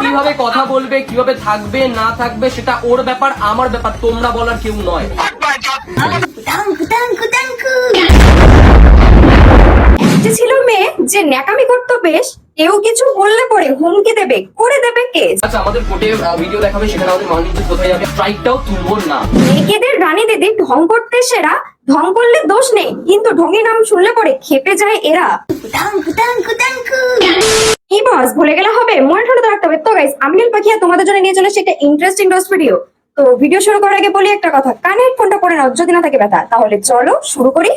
কিভাবে কথা বলবে, কিভাবে থাকবে না থাকবে সেটা ওর ব্যাপার, আমার ব্যাপার, তোমরা বলার কেউ নয়। যে ছিল মেয়ে যে ন্যাকামি করতো বেশ, কেউ কিছু বললে পরে হুমকি দেবে, করে দেবে কেস। আচ্ছা, আমাদের কোর্টে ভিডিও দেখাবে, সেখানে আমাদের মানিজ্য কোথায় যাবে, স্ট্রাইকটাও তুলবো না। মেয়েদের রানী দিদি ঢং করতে সেরা, ঢং করলে দোষ নেই, কিন্তু ঢঙি নাম শুনলে পরে খেপে যায় এরা। কি বস, ভুলে গেলে হবে, মনে ঠান্ডা রাখতে হবে। তো গাইস, আমি নীল পাখিয়া তোমাদের জন্য নিয়ে চলে এসেছি একটা ইন্টারেস্টিং রোস্ট ভিডিও। তো ভিডিও শুরু করার আগে বলি একটা কথা, কানের ফোনটা পরে নাও যদি না থাকে ব্যথা। তাহলে চলো শুরু করি।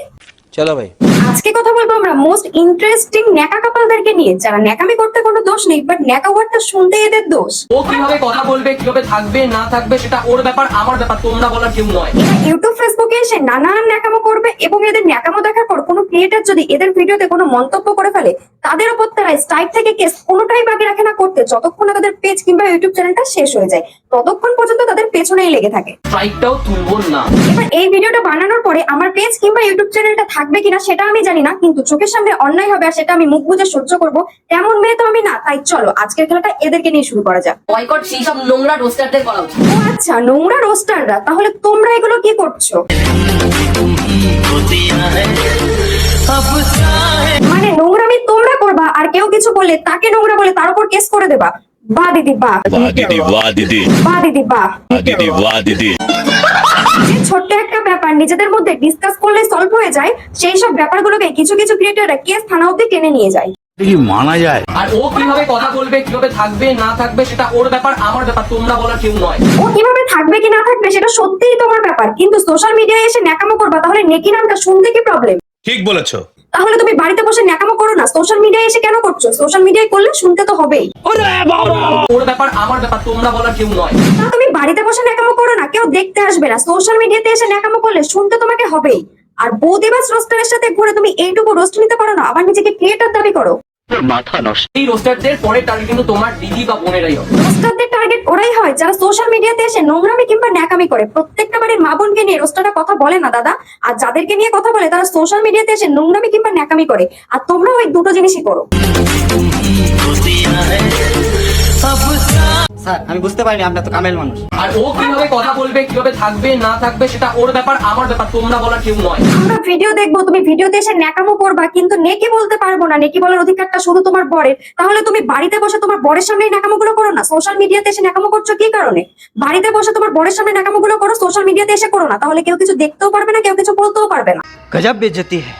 চলো ভাই। আজকে কথা বলবো আমরা মোস্ট ইন্টারেস্টিং ন্যাকা কাপলদেরকে নিয়ে, যারা ন্যাকামি করতে কোনো দোষ নেই, বাট ন্যাকা ওয়ার্ডটা শুনতে এদের দোষ। কিভাবে কথা বলবে, কিভাবে থাকবে না থাকবে সেটা ওর ব্যাপার, আমার ব্যাপার, তোমরা বলার কেউ নয়। এরা ইউটিউব ফেসবুকে এসে নানান ন্যাকামো করবে, এবং এদের ন্যাকামো দেখার পর কোনো ক্রিয়েটর যদি এদের ভিডিওতে কোনো মন্তব্য করে ফেলে, তাদের উপর তারা স্ট্রাইক থেকে কেস কোনোটাই বাকি রাখে না করতে, যতক্ষণ না তাদের পেজ কিংবা ইউটিউব চ্যানেলটা শেষ হয়ে যায়, ততক্ষণ পর্যন্ত তাদের পেছনেই লেগে থাকে। স্ট্রাইকটাও তুলবো না। এবার এই ভিডিওটা বানানোর পরে আমার পেজ কিংবা ইউটিউব চ্যানেলটা থাকবে কিনা সেটা আমি জানি না, কিন্তু চোখের সামনে অন্যায় হবে আর সেটা আমি মুখ বুজে সহ্য করবো, তেমন মেয়ে তো আমি না। তাই চলো আজকের খেলাটা এদেরকে নিয়ে শুরু করা যাক। বয়কট সেই সব নোংরা রোস্টারদের করা উচিত। ও আচ্ছা, নোংরা রোস্টাররা, তাহলে তোমরা এগুলো কি করছো? মানে নোংরামি তোমরা করবা, আর কেউ কিছু বললে তাকে নোংরা বলে তার উপর কেস করে দেবা? বাহ দিদি বাহ, वाह दीदी वाह दीदी বাহ দিদি বাহ। वाह दीदी वाह दीदी। যে ছোট্ট একটা ব্যাপার নিজেদের মধ্যে ডিসকাস করলে সলভ হয়ে যায়, সেই সব ব্যাপারগুলোকে কিছু কিছু ক্রিয়েটররা কেস থানা অব্দি টেনে নিয়ে যায়। কি মানা যায়। আর ও কিভাবে কথা বলবে, কিভাবে থাকবে না থাকবে সেটা ওর ব্যাপার, আমার ব্যাপার, তোমরা বলার কেউ নয়। ও কিভাবে থাকবে কি না থাকবে সেটা সত্যিই তোমার ব্যাপার, কিন্তু সোশ্যাল মিডিয়ায় এসে ন্যাকামো করবা, তাহলে নেকি নামটা শুনতে কি প্রবলেম? ঠিক বলেছো। তাহলে তুমি বাড়িতে বসে ন্যাকামো করো না, সোশ্যাল মিডিয়ায় এসে কেন করছো? সোশ্যাল মিডিয়ায় করলে শুনতে তো হবেই। ওর ব্যাপার, আমার ব্যাপার, তোমরা বলার কেউ নয়। তা তুমি বাড়িতে বসে ন্যাকামো করো না, কেউ দেখতে আসবে না, সোশ্যাল মিডিয়াতে এসে ন্যাকামো করলে শুনতে তোমাকে হবেই। আর বৌদিবাস রোস্টারের সাথে ঘুরে তুমি এইটুকু রোস্ট নিতে পারো না, আবার নিজেকে ক্রিয়েটর দাবি করো। এই রোস্টারদের পরের টার্গেট কিন্তু তোমার দিদি বা বোনেরাই হবে। রোস্টারদের টার্গেট ওরাই হয় যারা সোশ্যাল মিডিয়াতে এসে নোংরামি কিংবা ন্যাকামি করে। প্রত্যেকটা বাড়ির মা বোনকে নিয়ে রোস্টাররা কথা বলে না দাদা, আর যাদেরকে নিয়ে কথা বলে তারা সোশ্যাল মিডিয়াতে এসে নোংরামি কিংবা ন্যাকামি করে, আর তোমরা ওই দুটো জিনিসই করো। স্যার আমি বুঝতে পারিনি, আমরা তো কামেল মানুষ। আর ও কিভাবে কথা বলবে, কিভাবে থাকবে না থাকবে সেটা ওর ব্যাপার, আমার ব্যাপার, তোমরা বলার কেউ নয়। আমরা ভিডিও দেখবো, তুমি ভিডিওতে এসে ন্যাকামো করবা, কিন্তু নেকি বলতে পারবো না, নেকি বলার অধিকারটা শুধু তোমার বরের। তাহলে তুমি বাড়িতে বসে তোমার বরের সামনে ন্যাকামো গুলো করো না, সোশ্যাল মিডিয়াতে এসে ন্যাকামো করছো কি কারণে? বাড়িতে বসে তোমার বরের সামনে ন্যাকামো গুলো করো, সোশ্যাল মিডিয়াতে এসে করো না, তাহলে কেউ কিছু দেখতেও পারবে না, কেউ কিছু বলতেও পারবে না। গজব বেইজ্জতি है।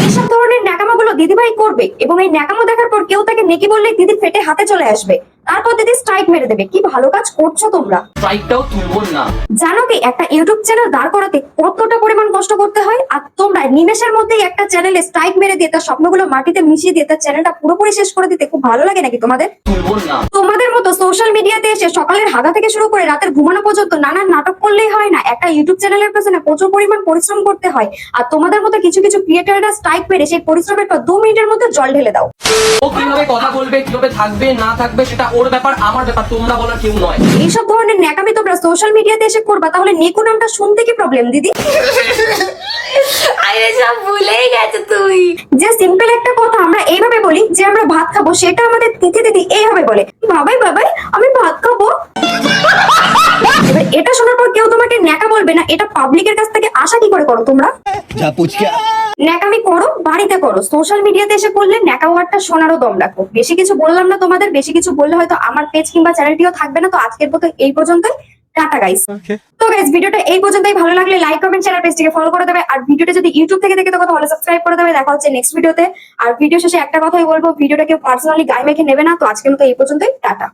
এইসব ধরনের ন্যাকামো গুলো দিদিভাই করবে, এবং এই ন্যাকামো দেখার পর কেউ তাকে নেকি বললে দিদি ফেটে হাতে চলে আসবে, তারপর দিদি স্ট্রাইক মেরে দেবে। কি ভালো কাজ করছো তোমরা। স্ট্রাইকটাও তুলবো না। জানো কি একটা ইউটিউব চ্যানেল দাঁড় করাতে কতটা পরিমাণ কষ্ট করতে হয়? আর তোমরা নিমেষের মধ্যেই একটা চ্যানেলে স্ট্রাইক মেরে দিয়ে তার স্বপ্নগুলো মাটিতে মিশিয়ে দিয়ে তার চ্যানেলটা পুরোপুরি শেষ করে দিতে খুব ভালো লাগে নাকি তোমাদের? তুলবো না। তোমাদের মতো সোশ্যাল মিডিয়াতে এসে সকালের হাগা থেকে শুরু করে রাতের ঘুমানো পর্যন্ত নানান নাটক করলেই হয় না, একটা ইউটিউব চ্যানেলের পেছনে প্রচুর পরিমাণ পরিশ্রম করতে হয়। আর তোমাদের মতো কিছু কিছু ক্রিয়েটররা স্ট্রাইক মেরে সেই পরিশ্রমের পর 2 মিনিটের মধ্যে জল ঢেলে দাও। ও কিভাবে কথা বলবে, কিভাবে থাকবে না থাকবে সেটা ওর ব্যাপার, আমার ব্যাপার, তোমরা বলার কেউ নয়। এইসব ধরনের ন্যাকামি তোমরা সোশ্যাল মিডিয়াতে এসে করবা, তাহলে নেকু নামটা শুনতে কি প্রবলেম দিদি? আরে সব ভুলেই গেছে তুই। যে সিম্পল একটা কথা আমরা এইভাবে বলি যে আমরা ভাত খাবো, সেটা আমাদের তিথি দিদি এইভাবে বলে, বাবাই বাবাই আমি ভাত খাবো। এবার এটা শোনার পর কেউ তোমাকে ন্যাকা বলবে না, এটা পাবলিকের কাছ থেকে আশা কি করে করো তোমরা? যা পুছ কে ন্যাকামি করো বাড়িতে করো, সোশ্যাল মিডিয়াতে এসে করলে ন্যাকা ওয়ার্ডটা শোনারও দম রাখো। বেশি কিছু বললাম না তোমাদের, বেশি কিছু বললে হয়তো আমার পেজ কিংবা চ্যানেলটিও থাকবে না। তো আজকের মতো এই পর্যন্তই, টাটা গাইস। তো গাইস, ভিডিওটা এই পর্যন্তই। ভালো লাগলে লাইক কমেন্ট শেয়ার, পেজটিকে ফলো করে দেবে। আর ভিডিওটা যদি ইউটিউব থেকে দেখে থাকো তাহলে সাবস্ক্রাইব করে দেবে। দেখা হচ্ছে নেক্সট ভিডিওতে। আর ভিডিও শেষে একটা কথাই বলবো, ভিডিওটা কেউ পার্সোনালি গায়ে মেখে নেবে না। তো আজকের মতো এই পর্যন্তই, টাটা।